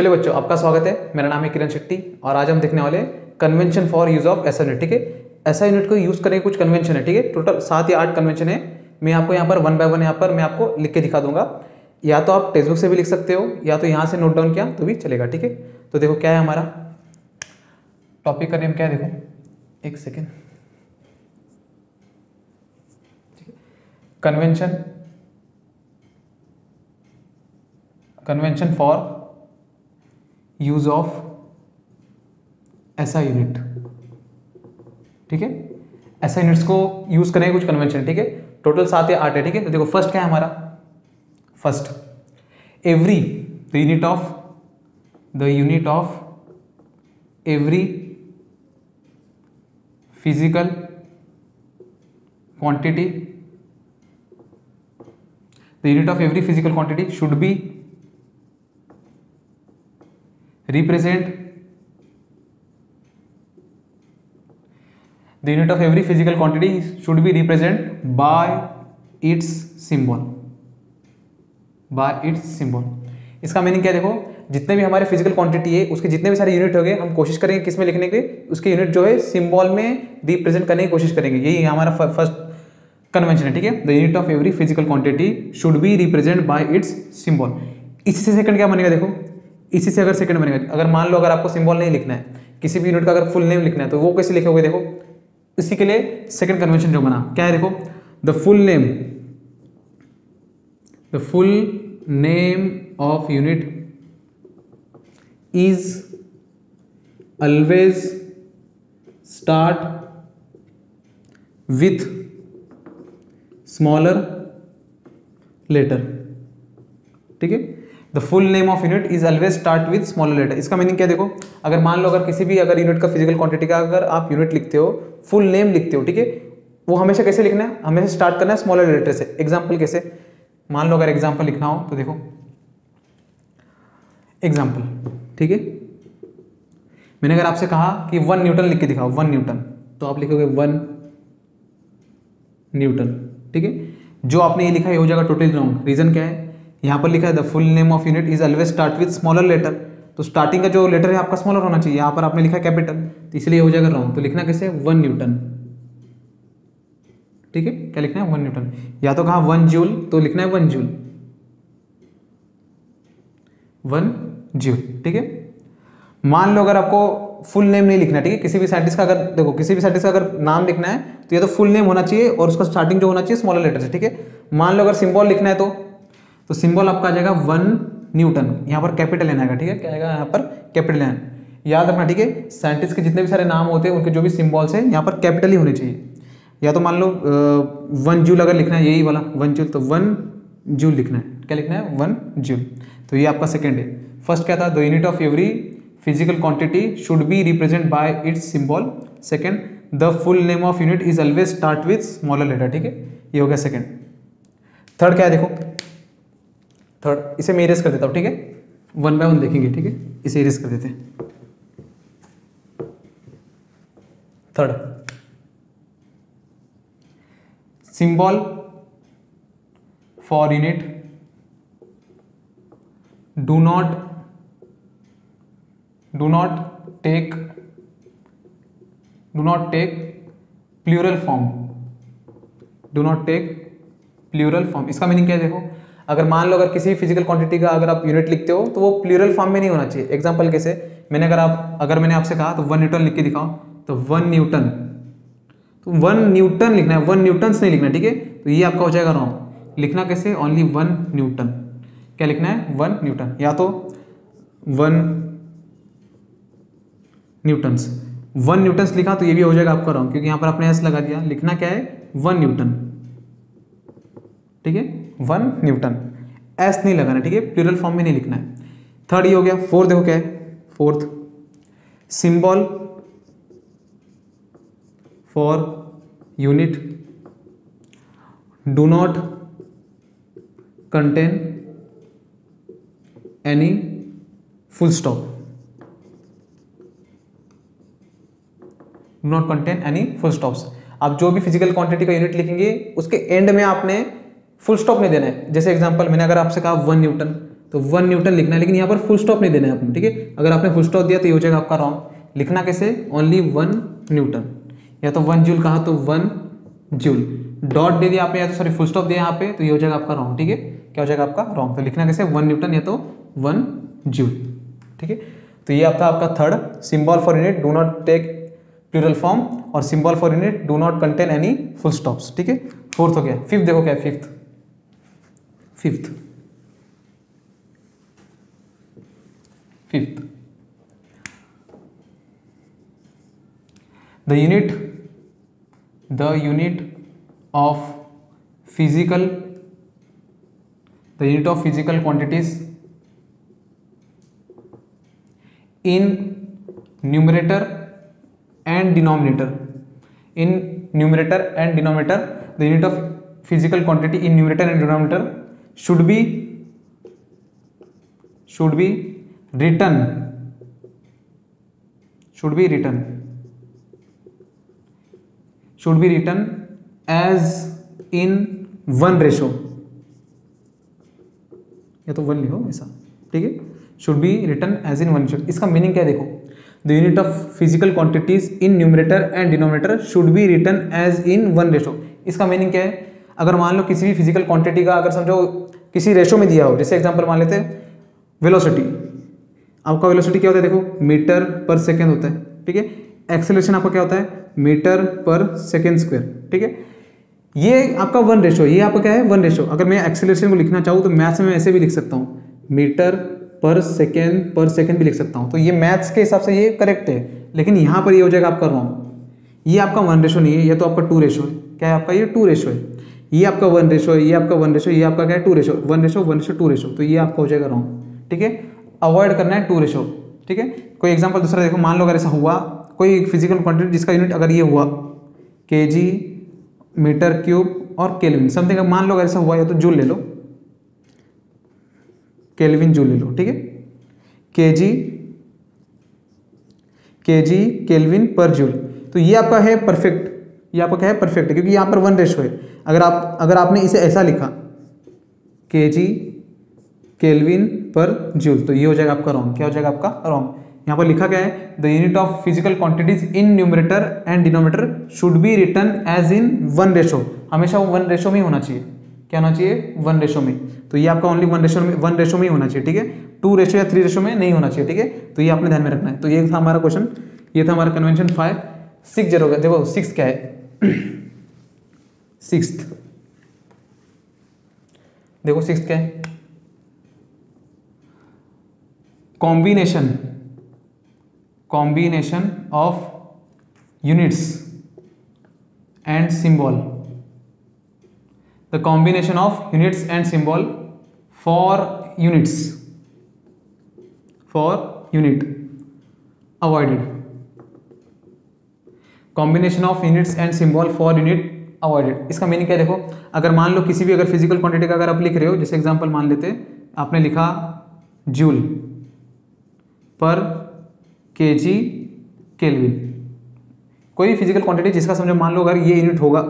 चलिए बच्चों, आपका स्वागत है। मेरा नाम है किरण शेट्टी और आज हम देखने वाले convention for use of SI unit. ठीक है, एसआई यूनिट को यूज करने के कुछ कन्वेंशन है। ठीक है, टोटल 7 या 8 कन्वेंशन है। मैं आपको यहाँ पर 1 बाय 1 यहाँ पर मैं आपको लिख के दिखा दूंगा। या तो आप टेक्स्ट बुक से भी लिख सकते हो या तो यहाँ से नोट डाउन किया तो भी चलेगा। ठीक है, तो देखो क्या है हमारा टॉपिक का नेम, क्या है देखो, एक second. Convention for use of SI unit. ठीक है, एसआई यूनिट्स को यूज करने के कुछ कन्वेंशन। ठीक है, टोटल 7 या 8 है। ठीक है, तो देखो फर्स्ट क्या है हमारा, first every the unit of every physical quantity, the unit of every physical quantity should B represent the unit of every physical quantity should be represented by its symbol, इसका मीनिंग क्या है देखो, जितने भी हमारे फिजिकल क्वांटिटी है उसके जितने भी सारे यूनिट हो गए, हम कोशिश करेंगे किस में लिखने के, उसके यूनिट जो है सिंबल में रिप्रेजेंट करने की कोशिश करेंगे। यही हमारा फर्स्ट कन्वेंशन है। ठीक है, the unit of every physical quantity should be represent by its symbol. इसी से सेकंड क्या बनेगा देखो, इसी से अगर सेकंड बनेगा, अगर मान लो अगर आपको सिंबल नहीं लिखना है, किसी भी यूनिट का अगर फुल नेम लिखना है तो वो कैसे लिखोगे देखो, इसी के लिए सेकंड कन्वेंशन जो बना क्या है देखो, the full name of unit is always start with smaller letter. ठीक है, the full name of unit is always start with smaller letter. इसका मीनिंग क्या देखो, अगर मान लो अगर किसी भी अगर यूनिट का फिजिकल क्वांटिटी का अगर आप यूनिट लिखते हो, फुल नेम लिखते हो, ठीक है, वो हमेशा कैसे लिखना है, हमेशा स्टार्ट करना है स्मॉलर लेटर से। एग्जांपल कैसे, मान लो अगर एग्जांपल लिखना हो तो देखो एग्जांपल। ठीक है, मैंने अगर आपसे कहा कि 1 न्यूटन लिख के दिखाओ, 1 न्यूटन, तो आप लिखोगे 1 न्यूटन। ठीक है, जो आपने ये लिखा है हो जाएगा टोटली रॉन्ग। रीजन क्या है, यहाँ पर लिखा है the full name of unit is always start with smaller letter, तो स्टार्टिंग का जो लेटर है आपका स्मॉलर होना चाहिए, यहाँ पर आपने लिखा है कैपिटल, तो इसलिए हो जाएगा रॉन्ग। तो लिखना कैसे, 1 न्यूटन। ठीक है, क्या लिखना है, 1 न्यूटन। या तो कहा 1 जूल, तो लिखना है 1 जूल, 1 जूल। ठीक है, मान लो अगर आपको फुल नेम नहीं लिखना है, ठीक है, किसी भी साइंटिस्ट का अगर देखो, किसी भी साइंटिस्ट का अगर नाम लिखना है तो ये तो फुल नेम होना चाहिए और उसका स्टार्टिंग जो होना चाहिए स्मॉलर लेटर से। ठीक है, मान लो अगर सिंबल लिखना है तो सिंबल आपका आ जाएगा 1 न्यूटन, यहाँ पर कैपिटल लेना है। ठीक है, क्या आएगा यहाँ पर, कैपिटल लेना, याद रखना। ठीक है, साइंटिस्ट के जितने भी सारे नाम होते हैं उनके जो भी सिंबल्स हैं यहाँ पर कैपिटल ही होने चाहिए। या तो मान लो 1 जूल अगर लिखना है, यही वाला 1 जूल, तो 1 जूल लिखना है। क्या लिखना है, 1 जूल। तो ये आपका सेकेंड है। फर्स्ट क्या था, the unit of every physical quantity should be represent by its symbol. Second, the full name of unit is always start with smaller letter. ठीक है, ये हो गया सेकेंड। थर्ड क्या है देखो, थर्ड इसे मैं इरेज कर देता हूँ। ठीक है, 1 बाय 1 देखेंगे। ठीक है, इसे इरेज कर देते हैं। Third, symbol for unit do not take plural form. इसका मीनिंग क्या है देखो, अगर मान लो अगर किसी फिजिकल क्वांटिटी का अगर आप यूनिट लिखते हो तो वो प्लूरल फॉर्म में नहीं होना चाहिए। एग्जांपल कैसे, अगर मैंने आपसे कहा तो 1 न्यूटन लिख के दिखाओ, तो 1 न्यूटन, तो 1 न्यूटन लिखना है, 1 न्यूटन्स नहीं लिखना। ठीक है, तो ये आपका हो जाएगा रॉन्ग। लिखना कैसे, ओनली 1 न्यूटन। क्या लिखना है, 1 न्यूटन, या तो 1 न्यूटन्स। 1 न्यूटन्स लिखा तो ये भी हो जाएगा आपका रॉन्ग, क्योंकि यहाँ पर आपने एस लगा दिया। लिखना क्या है, 1 न्यूटन। ठीक है, 1 न्यूटन, एस नहीं लगाना। ठीक है, प्लूरल फॉर्म में नहीं लिखना है। थर्ड ये हो गया। फोर्थ देखो क्या है, fourth, symbol for unit do not contain any full stop. Do not contain any full stops. आप जो भी फिजिकल क्वांटिटी का यूनिट लिखेंगे उसके एंड में आपने फुल स्टॉप नहीं देना है। जैसे एग्जांपल मैंने अगर आपसे कहा 1 न्यूटन, तो 1 न्यूटन लिखना है, लेकिन यहाँ पर फुल स्टॉप नहीं देना है आपने, ठीक है। अगर आपने फुल स्टॉप दिया तो ये हो जाएगा आपका रॉन्ग। लिखना कैसे, ओनली 1 न्यूटन, या तो 1 जूल कहा तो 1 जूल, डॉट दे दिया आपने या तो सॉरी फुल स्टॉप दिया यहाँ पे, तो ये हो जाएगा आपका रॉन्ग, ठीक है। क्या हो जाएगा आपका रॉन्ग। तो लिखना कैसे, 1 न्यूटन या तो 1 जूल, ठीक है। तो ये आपका third. Symbol for unit do not take plural form, और symbol for unit do not contain any full stops, ठीक है। फोर्थ हो गया। फिफ्थ देखो क्या है, fifth the unit of physical quantities in numerator and denominator, the unit of physical quantity in numerator and denominator should be written as in 1:, या तो 1 लिखो ऐसा, ठीक है। Should be written as in 1:। इसका मीनिंग क्या है देखो, the unit of physical quantities in numerator and denominator should be written as in 1:। इसका मीनिंग क्या है, अगर मान लो किसी भी फिजिकल क्वांटिटी का अगर समझो किसी रेशो में दिया हो, जैसे एग्जांपल मान लेते हैं वेलोसिटी, आपका वेलोसिटी क्या होता है देखो, मीटर पर सेकेंड होता है, ठीक है। एक्सेलरेशन आपका क्या होता है, मीटर पर सेकेंड स्क्वायर, ठीक है। ये आपका 1:, ये आपका क्या है 1:। अगर मैं एक्सेलरेशन को लिखना चाहूँ तो मैथ्स में ऐसे भी लिख सकता हूँ, मीटर पर सेकेंड भी लिख सकता हूँ। तो ये मैथ्स के हिसाब से ये करेक्ट है, लेकिन यहाँ पर ये हो जाएगा आपका रॉन्ग। ये आपका 1:, नहीं है, ये तो आपका 2:, है। क्या है आपका, ये 2:, है। ये आपका 1:, है, ये आपका 1:, ये आपका क्या है 2:, 1:1:2, तो ये आपका हो जाएगा रॉन्ग, ठीक है। अवॉइड करना है 2:, ठीक है। कोई एग्जाम्पल दूसरा देखो, मान लो अगर ऐसा हुआ कोई फिजिकल क्वांटिटी जिसका यूनिट अगर ये हुआ केजी, मीटर क्यूब और केल्विन समथिंग, मान लो अगर ऐसा हुआ, या तो जूल ले लो, केल्विन जूल ले लो, ठीक है। केजी केल्विन पर जूल, तो ये आपका है परफेक्ट, ये आपका क्या है परफेक्ट है, क्योंकि यहाँ पर 1:, है। अगर आपने इसे ऐसा लिखा केजी केल्विन पर जूल, तो ये हो जाएगा आपका रॉन्ग। क्या हो जाएगा आपका रॉन्ग। यहाँ पर लिखा क्या है, the unit of physical quantities in numerator and denominator should be written as in 1:। हमेशा वो 1:में ही होना चाहिए। क्या होना चाहिए, 1:में। तो ये आपका ओनली 1:में ही होना चाहिए, ठीक है। 2:, या 3:, में नहीं होना चाहिए, ठीक है। तो ये आपने ध्यान में रखना है। तो ये था हमारा क्वेश्चन, ये था हमारा कन्वेंशन 5। 6 जरूर देखो, 6 क्या है 6 देखो 6 क्या है, combination of units and symbol, the combination of units and symbol for unit avoided, combination of units and symbol for unit avoided। इसका मीनिंग क्या है देखो, अगर मान लो किसी भी अगर फिजिकल क्वांटिटी का अगर आप लिख रहे हो, जैसे एग्जांपल मान लेते आपने लिखा जूल पर केजी केल्विन, कोई फिजिकल क्वांटिटी जिसका समझो मान लो अगर ये यूनिट होगा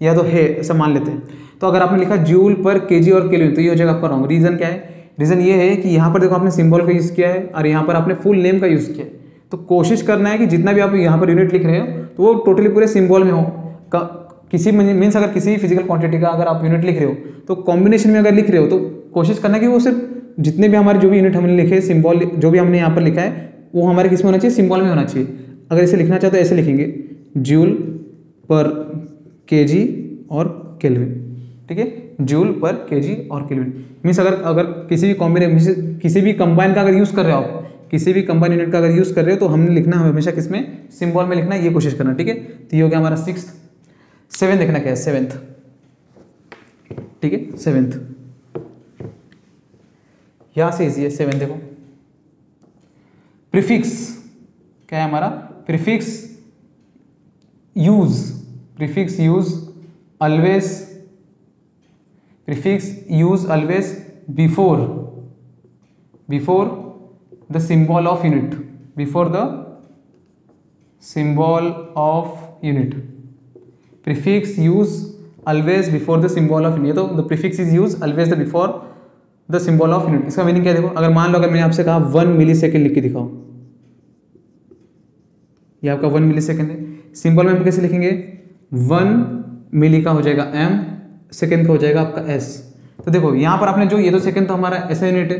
या तो है, ऐसा मान लेते हैं। तो अगर आपने लिखा जूल पर केजी और केल्विन, तो ये हो जाएगा आपका रॉन्ग। रीजन क्या है, रीजन ये है कि यहाँ पर देखो आपने सिंबल का यूज़ किया है और यहाँ पर आपने फुल नेम का यूज़ किया है। तो कोशिश करना है कि जितना भी आप यहाँ पर यूनिट लिख रहे हो तो वो टोटली पूरे सिंबल में हो। किसी मीन्स अगर किसी फिजिकल क्वांटिटी का अगर आप यूनिट लिख रहे हो तो कॉम्बिनेशन में अगर लिख रहे हो तो कोशिश करना है कि वो सिर्फ जितने भी हमारे जो भी यूनिट हमने लिखे, सिंबल जो भी हमने यहाँ पर लिखा है, वो हमारे किस में होना चाहिए, सिंबल में होना चाहिए। अगर इसे लिखना चाहो तो ऐसे लिखेंगे, जूल पर केजी और केल्विन, ठीक है। जूल पर केजी और केल्विन मीन्स अगर किसी भी कॉम्बिनेशन, किसी भी कंबाइन का अगर यूज़ कर रहे हो आप, किसी भी कंबाइन यूनिट का अगर यूज़ कर रहे हो तो हमने लिखना है हमेशा किसमें, सिंबल में लिखना है, ये कोशिश करना, ठीक है। तो ये हो गया हमारा 6th। 7 देखना क्या है, 7th, ठीक है। 7th यहाँ से इजी है। 7 देखो, प्रीफिक्स क्या है हमारा, prefix use always before the symbol of unit, prefix use always before the symbol of unit. तो the prefix is use always the before the symbol of unit. इसका मीनिंग क्या है देखो, अगर मान लो अगर मैंने आपसे कहा 1 मिली सेकेंड लिख के दिखाओ, ये आपका 1 मिली सेकेंड है। सिंबल में हम कैसे लिखेंगे, 1 मिली का हो जाएगा m, सेकेंड का हो जाएगा आपका s। तो देखो यहाँ पर आपने जो, ये तो सेकेंड तो हमारा ऐसा यूनिट है,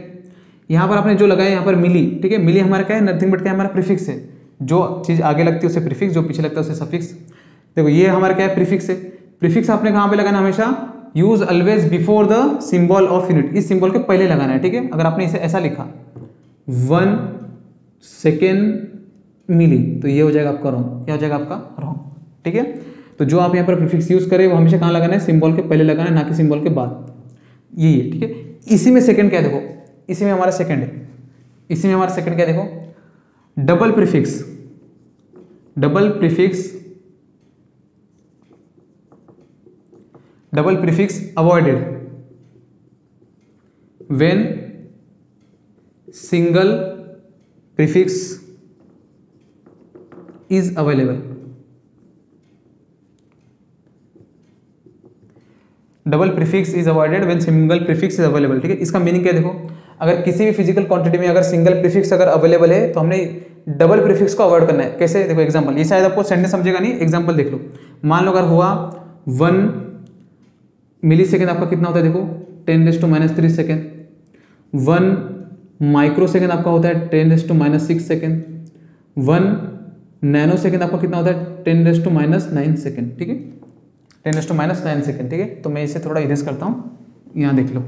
यहाँ पर आपने जो लगाया यहाँ पर मिली, ठीक है। मिली हमारा क्या है, नथिंग बट क्या है, हमारा प्रीफिक्स है। जो चीज़ आगे लगती है उसे प्रीफिक्स, जो पीछे लगता है उसे सफिक्स। देखो ये हमारा क्या है, प्रीफिक्स है। प्रीफिक्स आपने कहाँ पे लगाना हमेशा, use always before the symbol of unit, इस सिंबल के पहले लगाना है, ठीक है। अगर आपने इसे ऐसा लिखा 1 सेकेंड मिली, तो ये हो जाएगा आपका रॉन्ग, क्या हो जाएगा आपका रॉन्ग, ठीक है। तो जो आप यहाँ पर प्रीफिक्स यूज करें वो हमेशा कहाँ लगाना है, सिंबल के पहले लगाना है, ना कि सिंबल के बाद। यही है, ठीक है। इसी में सेकंड क्या है देखो, इसी में हमारा सेकंड है, इसी में हमारा सेकंड क्या है देखो, double prefix. Double prefix, double prefix avoided when single prefix is available. Double prefix is avoided when single prefix is available, ठीक है। इसका मीनिंग क्या है देखो, अगर किसी भी फिजिकल क्वांटिटी में अगर सिंगल प्रीफिक्स अगर अवेलेबल है तो हमने डबल प्रीफिक्स को अवॉइड करना है। कैसे, देखो एग्जांपल, ये शायद आपको सेंटेंस समझेगा नहीं, एग्जांपल देख लो। मान लो अगर हुआ 1 मिली सेकेंड, आपका कितना होता है देखो, 10⁻³ सेकेंड। 1 माइक्रो सेकेंड आपका होता है 10⁻6 सेकेंड। 1 नैनो सेकेंड आपका कितना होता है 10⁻9 सेकेंड, ठीक है, 10⁻9 सेकेंड, ठीक है। तो मैं इसे थोड़ा इरेज करता हूँ, यहाँ देख लो।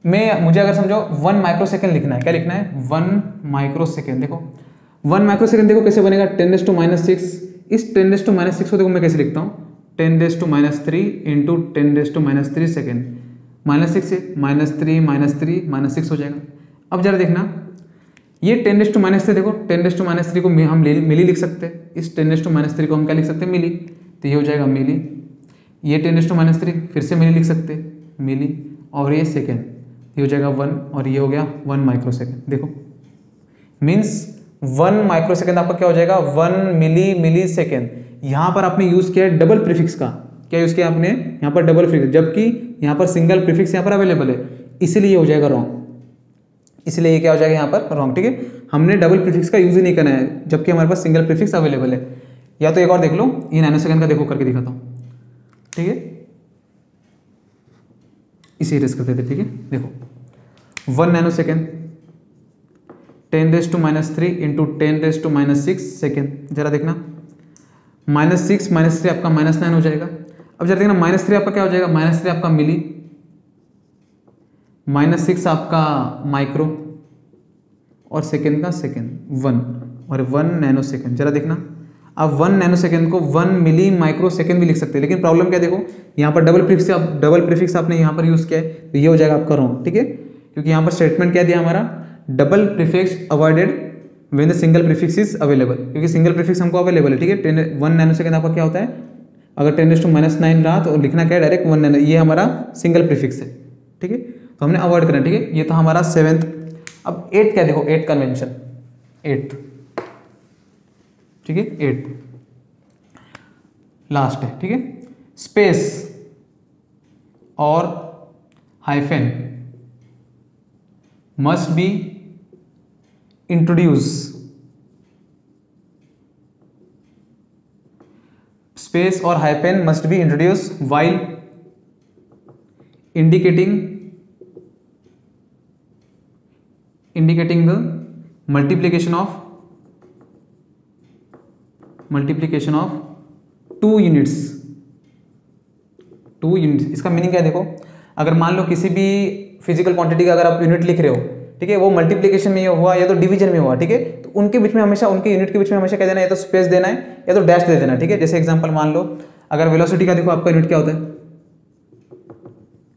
मुझे अगर समझो 1 माइक्रो सेकेंड लिखना है, क्या लिखना है, 1 माइक्रो सेकेंड। देखो 1 माइक्रो सेकेंड देखो कैसे बनेगा, 10⁻6। इस 10⁻6 को देखो मैं कैसे लिखता हूँ, 10⁻³ इंटू 10⁻³ सेकेंड। -6 से -3 -3 -6 हो जाएगा। अब जरा देखना, ये 10⁻³ देखो, 10⁻³ को हम मिली लिख सकते हैं, इस 10⁻³ को हम क्या लिख सकते हैं, मिली। तो ये हो जाएगा मिली। ये 10⁻³ फिर से मिली लिख सकते हैं, मिली, और ये सेकेंड, ये हो जाएगा 1, और ये हो गया 1 माइक्रो सेकेंड। देखो मीन्स 1 माइक्रो सेकेंड आपका क्या हो जाएगा, 1 मिली सेकेंड। यहाँ पर आपने यूज किया है डबल प्रीफिक्स का, क्या यूज किया आपने यहाँ पर डबल प्रीफिक्स, जबकि यहाँ पर सिंगल प्रीफिक्स यहाँ पर अवेलेबल है, इसलिए हो जाएगा रॉन्ग, इसलिए ये क्या हो जाएगा यहाँ पर रॉन्ग, ठीक है। हमने डबल प्रीफिक्स का यूज ही नहीं करना है जबकि हमारे पास सिंगल प्रीफिक्स अवेलेबल है। या तो एक और देख लो, ये नैनो सेकेंड का देखो करके दिखाता हूँ, ठीक है, इसे इरेज कर देते, ठीक है। देखो 1 नैनो सेकेंड 10⁻³ इंटू 10⁻6 सेकेंड। जरा देखना, -6 -3 आपका -9 हो जाएगा। अब जरा देखना, -3 आपका क्या हो जाएगा, -3 आपका मिली, -6 आपका माइक्रो, और सेकेंड का सेकेंड 1, और 1 नैनो सेकेंड। जरा देखना, आप 1 नैनो सेकेंड को 1 मिली माइक्रो सेकेंड भी लिख सकते हैं, लेकिन प्रॉब्लम क्या देखो, यहाँ पर डबल प्रीफिक्स आपने यहाँ पर यूज किया है, तो ये हो जाएगा आपका रॉन्ग, ठीक है। क्योंकि यहाँ पर स्टेटमेंट क्या दिया हमारा, double prefix avoided when the single prefix is available, क्योंकि सिंगल प्रीफिक्स हमको अवेलेबल है, ठीक है। 1 नैनो सेकेंड आपका क्या होता है, अगर 10⁻9 रहा तो लिखना क्या है, डायरेक्ट 1 नैनो, ये हमारा सिंगल प्रीफिक्स है, ठीक है। तो हमने अवॉइड करना, ठीक है। ये तो हमारा 7th। अब 8th क्या देखो, 8th कन्वेंशन, 8th, ठीक है, 8th लास्ट है, ठीक है। स्पेस और hyphen must be introduce, space और hyphen must be introduce while indicating the multiplication of 2 units. इसका मीनिंग क्या है देखो, अगर मान लो किसी भी फिजिकल क्वांटिटी का अगर आप यूनिट लिख रहे हो, ठीक है, वो मल्टीप्लिकेशन में हुआ या तो डिवीजन में हुआ, ठीक है, तो उनके बीच में हमेशा, उनके यूनिट के बीच में हमेशा क्या देना है, या तो स्पेस देना है या तो डैश दे देना, ठीक है। जैसे एग्जांपल मान लो, अगर वेलोसिटी का देखो आपका यूनिट क्या होता है,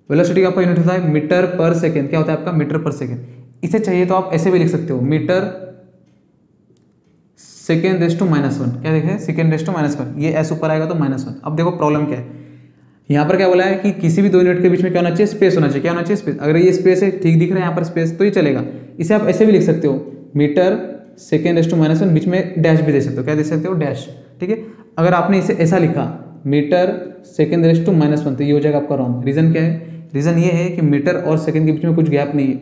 वेलोसिटी का आपका यूनिट होता है मीटर पर सेकेंड, क्या होता है आपका मीटर पर सेकेंड। इसे चाहिए तो आप ऐसे भी लिख सकते हो, मीटर सेकेंड⁻⁻1, क्या देखें, सेकेंड⁻⁻1, ये एस ऊपर आएगा तो -1। अब देखो प्रॉब्लम क्या है, यहाँ पर क्या बोला है कि किसी भी 2 यूनिट के बीच में क्या होना चाहिए, स्पेस होना चाहिए, क्या होना चाहिए, स्पेस। अगर ये स्पेस है, ठीक दिख रहा है यहाँ पर स्पेस, तो ये चलेगा। इसे आप ऐसे भी लिख सकते हो, मीटर सेकेंड⁻⁻1, बीच में डैश भी दे सकते हो, क्या दे सकते हो, डैश, ठीक है। अगर आपने इसे ऐसा लिखा मीटर सेकेंड⁻⁻1, तो ये हो जाएगा आपका रॉन्ग। रीजन क्या है, रीज़न ये है कि मीटर और सेकंड के बीच में कुछ गैप नहीं है,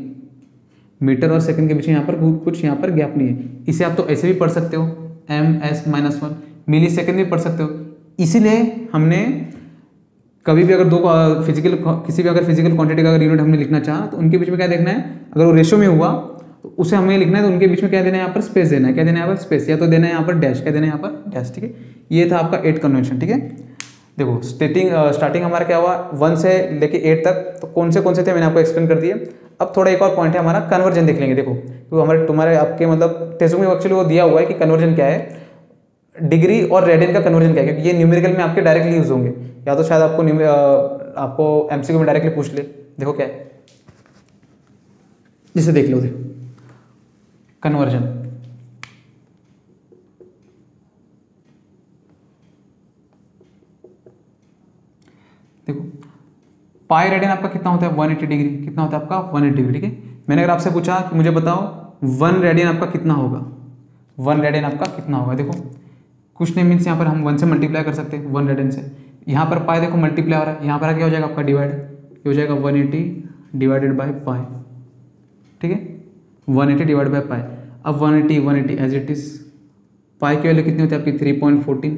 मीटर और सेकंड के बीच में यहाँ पर कुछ यहाँ पर गैप नहीं है। इसे आप तो ऐसे भी पढ़ सकते हो ms-1 मिली सेकेंड भी पढ़ सकते हो। इसीलिए हमने कभी भी अगर दो फिजिकल किसी भी अगर फिजिकल क्वांटिटी का अगर यूनिट हमने लिखना चाहा तो उनके बीच में क्या देखना है, अगर वो रेशो में हुआ तो उसे हमें लिखना है, तो उनके बीच में क्या देना है, यहाँ पर स्पेस देना है। क्या देना है यहाँ पर स्पेस, या तो देना है यहाँ पर डैश, क्या देना है यहाँ पर डैश। ठीक है, ये था आपका 8 कन्वेंशन। ठीक है, देखो स्टार्टिंग हमारा क्या हुआ 1 से लेके 8 तक, तो कौन से थे मैंने आपको एक्सप्लेन कर दिए। अब थोड़ा एक और पॉइंट है हमारा कन्वर्जन देख लेंगे। देखो तो तुम्हारे आपके मतलब टेस्ट में एक्चुअली वो दिया हुआ है कि कन्वर्जन क्या है, डिग्री और रेडियन का कन्वर्जन क्या है, क्योंकि ये न्यूमेरिकल में आपके डायरेक्टली यूज होंगे, या तो शायद आपको एमसीक्यू में डायरेक्टली पूछ ले। देखो क्या है, जिसे देख लो, देखो कन्वर्जन। देखो पाई रेडियन आपका कितना होता है 180 डिग्री, कितना होता है आपका 180 डिग्री। ठीक है, मैंने अगर आपसे पूछा कि मुझे बताओ 1 रेडियन आपका कितना होगा, 1 रेडियन आपका कितना होगा। देखो कुछ नहीं मीन्स यहाँ पर हम 1 से मल्टीप्लाई कर सकते हैं 1 रेडियन से। यहाँ पर पाई देखो मल्टीप्लाई हो रहा है, यहाँ पर क्या हो जाएगा आपका डिवाइड, ये हो जाएगा 180 डिवाइडेड बाई पाई। ठीक है, 180 डिवाइड बाई पाई। अब 180 एज इट इज, पाई की वैल्यू कितनी होती है आपकी 3.14।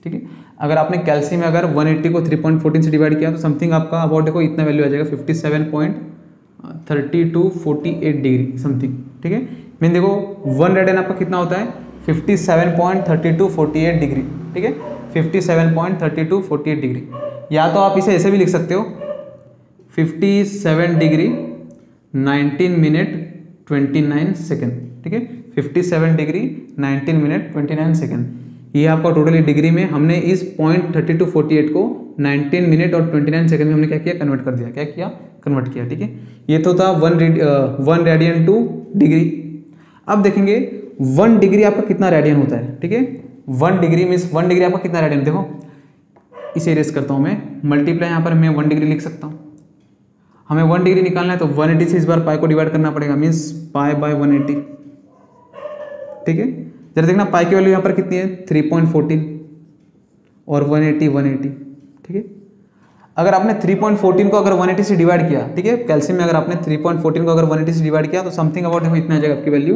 ठीक है, अगर आपने कैल्शियम में अगर 180 को 3.14 से डिवाइड किया तो समथिंग आपका अबाउट देखो इतना वैल्यू आ जाएगा 57.3248 डिग्री समथिंग। ठीक है, मीन देखो 1 रेडियन आपका कितना होता है 57.3248 डिग्री। ठीक है, 57.3248 डिग्री, या तो आप इसे ऐसे भी लिख सकते हो 57 डिग्री 19 मिनट 29 सेकेंड। ठीक है, 57 डिग्री 19 मिनट 29 सेकेंड, ये आपका टोटली डिग्री में हमने इस .3248 को 19 मिनट और 29 सेकंड में हमने क्या किया, कन्वर्ट कर दिया। क्या किया, कन्वर्ट किया। ठीक है, ये तो था 1 रेडियन टू डिग्री। अब देखेंगे 1 डिग्री आपका कितना रेडियन होता है। ठीक है, 1 डिग्री मीन्स 1 डिग्री आपका कितना रेडियन, देखो इसे इरेज करता हूँ मैं, मल्टीप्लाई यहाँ पर मैं 1 डिग्री लिख सकता हूँ। हमें 1 डिग्री निकालना है तो 180 से इस बार पाई को डिवाइड करना पड़ेगा, मीन्स पाई बाय 180। ठीक है, जरा देखना पाई की वैल्यू यहाँ पर कितनी है 3.14 और 180। ठीक है, अगर आपने 3.14 को अगर 180 से डिवाइड किया, ठीक है कैल्शियम में अगर आपने 3.14 को अगर 180 से डिवाइड किया तो समथिंग अबाउट देखो इतना आ जाएगा आपकी वैल्यू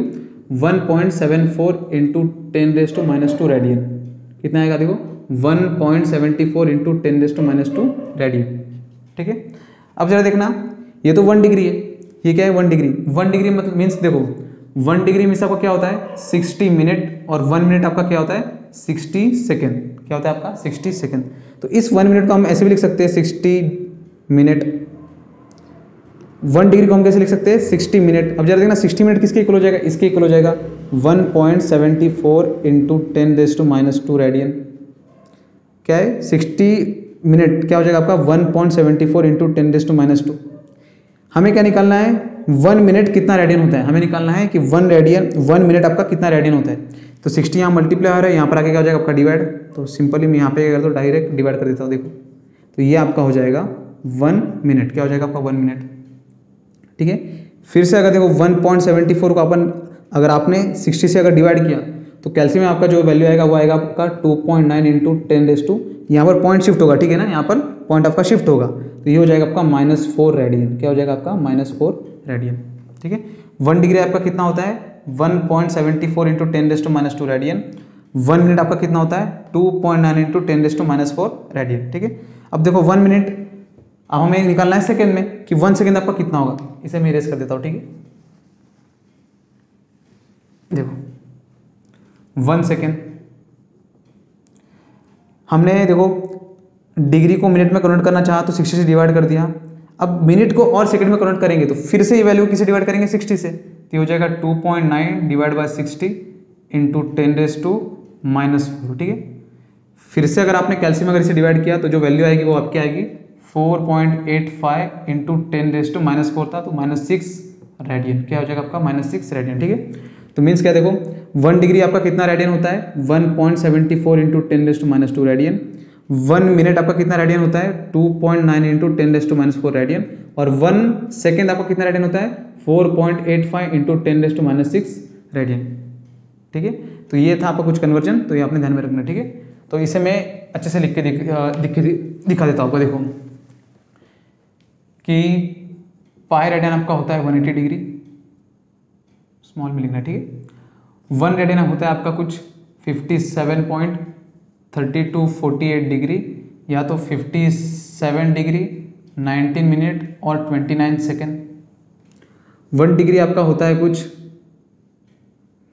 1.74 इंटू 10⁻² रेडियन। कितना आएगा देखो 1.74 इंटू 10⁻² रेडियन। ठीक है, अब जरा देखना ये तो 1 डिग्री है, ये क्या है 1 डिग्री। 1 डिग्री मतलब मीन्स देखो 1 डिग्री मीन्स आपका क्या होता है 60 मिनट, और 1 मिनट आपका क्या होता है 60 सेकेंड। क्या होता है आपका 60 सेकेंड। तो इस 1 मिनट को हम ऐसे भी लिख सकते हैं 60 मिनट, 1 डिग्री को हम कैसे लिख सकते हैं 60 मिनट। अब जरा देखना 60 मिनट किसके इक्वल हो जाएगा, इसके इक्वल हो जाएगा 1.74 इंटू 10⁻² रेडियन। क्या है 60 मिनट क्या हो जाएगा आपका 1.74 इंटू 10⁻²। हमें क्या निकालना है 1 मिनट कितना रेडियन होता है, हमें निकालना है कि 1 मिनट आपका कितना रेडियन होता है। तो 60 यहाँ मल्टीप्लाई हो रहा है, यहाँ पर आके क्या हो जाएगा आपका डिवाइड। तो सिंपली मैं यहाँ पे कर दो डायरेक्ट डिवाइड कर देता हूँ। देखो तो ये आपका हो जाएगा 1 मिनट। क्या हो जाएगा आपका 1 मिनट। ठीक है, फिर से अगर देखो 1.74 को अपन अगर आपने 60 से अगर डिवाइड किया तो कैल्शियम में आपका जो वैल्यू आएगा वो आएगा आपका 2.9 इंटू 10⁻²। यहाँ पर पॉइंट शिफ्ट होगा, ठीक है ना, यहाँ पर पॉइंट आपका शिफ्ट होगा तो ये हो जाएगा आपका -4 रेडियन। क्या हो जाएगा आपका -4 रेडियन। ठीक है, 1 डिग्री आपका कितना होता है 1.74 इंटू 10⁻² रेडियन। 1 मिनट आपका कितना होता है 2.9 इंटू 10⁻4 रेडियन। ठीक है, अब देखो 1 मिनट, अब हमें निकालना है सेकेंड में कि 1 सेकेंड आपका कितना होगा। इसे मैं इरेज कर देता हूँ। ठीक है, देखो 1 सेकेंड, हमने देखो डिग्री को मिनट में कन्वर्ट करना चाहा तो 60 से डिवाइड कर दिया। अब मिनट को और सेकंड में कन्वर्ट करेंगे तो फिर से ये वैल्यू किसे डिवाइड करेंगे 60 से, तो ये हो जाएगा 2.9 डिवाइड बाय 60 इंटू 10⁻⁻4। ठीक है, फिर से अगर आपने कैल्शियम अगर इसे डिवाइड किया तो जो वैल्यू आएगी वो आपकी आएगी 4.85 इंटू 10⁻4 था तो -6 रेडियन। क्या हो जाएगा आपका -6 रेडियन। ठीक है, तो मीन्स क्या देखो 1 डिग्री आपका कितना रेडियन होता है 1.74 इंटू 10⁻² रेडियन। 1 मिनट आपका कितना रेडियन होता है 2.9 इंटू 10⁻4 रेडियन। और 1 सेकेंड आपका कितना रेडियन होता है 4.85 इंटू 10⁻6 रेडियन। ठीक है, तो ये था आपका कुछ कन्वर्जन, तो ये आपने ध्यान में रखना। ठीक है, तो इसे मैं अच्छे से लिख के दिखा देता हूँ आपको। देखो कि पाई रेडियन आपका होता है 180 डिग्री, स्मॉल में लिखना, ठीक है। 1 रेडियन होता है आपका कुछ 57.3248 डिग्री, या तो 57 डिग्री 19 मिनट और 29 सेकेंड। 1 डिग्री आपका होता है कुछ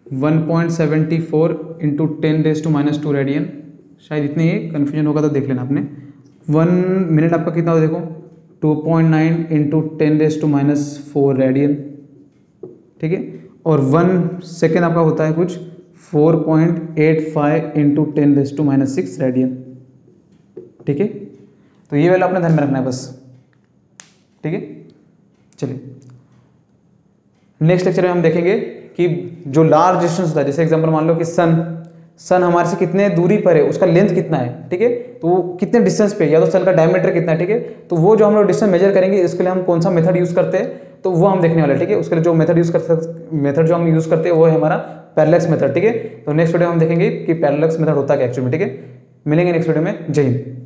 1.74 इंटू 10⁻² रेडियन, शायद इतनी ही कन्फ्यूजन होगा तो देख लेना आपने। 1 मिनट आपका कितना होगा देखो, 2.9 इंटू 10⁻4 रेडियन, ठीक है। और 1 सेकेंड आपका होता है कुछ 4.85 इंटू 10⁻6 रेडियन, ठीक है। तो ये वाला अपने ध्यान में रखना है बस, ठीक है। चलिए नेक्स्ट लेक्चर में हम देखेंगे कि जो लार्ज डिस्टेंस होता है, जैसे एग्जांपल मान लो कि सन हमारे से कितने दूरी पर है, उसका लेंथ कितना है, ठीक है। तो वो कितने डिस्टेंस पे, या तो सन का डायमीटर कितना है, ठीक है। तो वो जो हम लोग डिस्टेंस मेजर करेंगे, इसके लिए हम कौन सा मेथड यूज करते हैं, तो वो हम देखने वाले हैं, ठीक है। उसके लिए जो मेथड जो हम यूज करते हैं वो है हमारा पैरेलक्स मेथड, ठीक है। तो नेक्स्ट वीडियो में हम देखेंगे कि पैरेलक्स मेथड होता है क्या एक्चुअली में, ठीक है। मिलेंगे नेक्स्ट वीडियो में। जय हिंद।